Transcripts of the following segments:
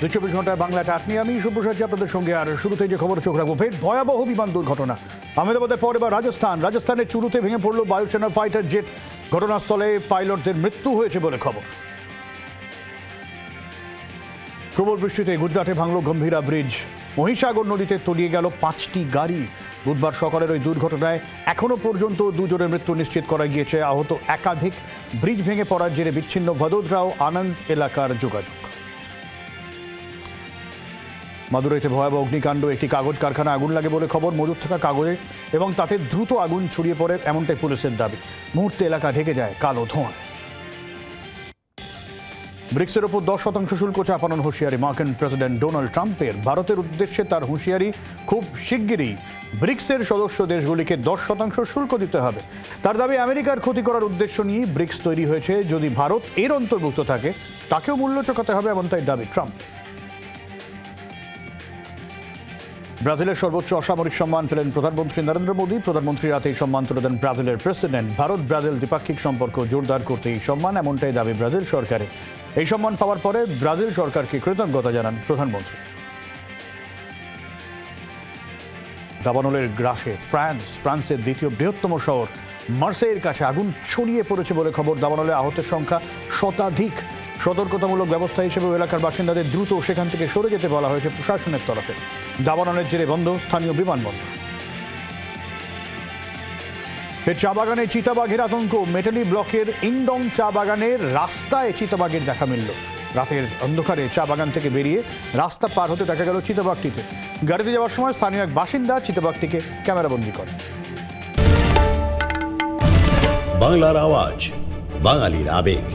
২৪ ঘন্টায় বাংলা টাক নিয়ে আমি সুপ্রসাদ আপনাদের সঙ্গে। আর শুরুতেই যে খবর চোখ রাখবো, ফের ভয়াবহ বিমান দুর্ঘটনা আহমেদাবাদের পর এবার রাজস্থানের চুরুতে ভেঙে পড়ল বায়ুসেনার ফাইটার জেট। ঘটনাস্থলে পাইলটদের মৃত্যু হয়েছে বলে খবর। প্রবল বৃষ্টিতে গুজরাটে ভাঙল গম্ভীরা ব্রিজ। মহিসাগর নদীতে তলিয়ে গেল 5টি গাড়ি। বুধবার সকালের ওই দুর্ঘটনায় এখনো পর্যন্ত 2 জনের মৃত্যু নিশ্চিত করা গিয়েছে। আহত একাধিক। ব্রিজ ভেঙে পড়ার জেরে বিচ্ছিন্ন ভদোদরা ও আনন্দ এলাকার যোগাযোগ। মাদুরাইতে ভয়াবহ অগ্নিকাণ্ড। একটি কাগজ কারখানা আগুন লাগে বলে খবর। মজুত থাকা কাগজে এবং তাতে দ্রুত আগুন ছড়িয়ে পড়ে এমনটাই পুলিশের দাবি। মুহূর্তে এলাকা ঢেকে যায় কালো ধোঁয়া। ব্রিক্সের ওপর 10% শুল্ক চাপানোর হুঁশিয়ারি মার্কিন প্রেসিডেন্ট ডোনাল্ড ট্রাম্পের। ভারতের উদ্দেশ্যে তার হুঁশিয়ারি, খুব শিগগিরই ব্রিক্সের সদস্য দেশগুলিকে 10% শুল্ক দিতে হবে। তার দাবি, আমেরিকার ক্ষতি করার উদ্দেশ্য নিয়ে ব্রিক্স তৈরি হয়েছে। যদি ভারত এর অন্তর্ভুক্ত থাকে তাকেও মূল্য চোকাতে হবে, এমনটাই দাবি ট্রাম্প। ব্রাজিলের সর্বোচ্চ অসামরিক সম্মান পেলেন প্রধানমন্ত্রী নরেন্দ্র মোদী। প্রধানমন্ত্রী রাতে এই সম্মান তুলে দেন ব্রাজিলের প্রেসিডেন্ট। ভারত ব্রাজিল দ্বিপাক্ষিক সম্পর্ক জোরদার করতে এই সম্মান, এমনটাই দাবি ব্রাজিল সরকারের। এই সম্মান পাওয়ার পরে ব্রাজিল সরকারকে কৃতজ্ঞতা জানান প্রধানমন্ত্রী। দাবানলের গ্রাসে ফ্রান্সের দ্বিতীয় বৃহত্তম শহর মার্সেইয়ের কাছে আগুন ছড়িয়ে পড়েছে বলে খবর। দাবানলে আহতের সংখ্যা শতাধিক। সতর্কতামূলক ব্যবস্থা হিসেবে এলাকার বাসিন্দাদের দ্রুত সেখান থেকে সরে যেতে বলা হয়েছে প্রশাসনের তরফে। দাবানলের জেরে বন্ধ স্থানীয় বিমানবন্দর। চা বাগানে চিতাবাঘের আতঙ্ক। মেটালি ব্লকের ইংডং চা বাগানের রাস্তায় চিতাবাঘের দেখা মিলল। রাতের অন্ধকারে চা বাগান থেকে বেরিয়ে রাস্তা পার হতে দেখা গেল চিতাবাঘটিকে। গাড়িতে যাওয়ার সময় স্থানীয় এক বাসিন্দা চিতাবাঘটিকে ক্যামেরাবন্দি করেন। বাংলার আওয়াজ, বাঙালির আবেগ,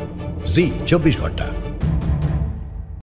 জি 24 ঘন্টা।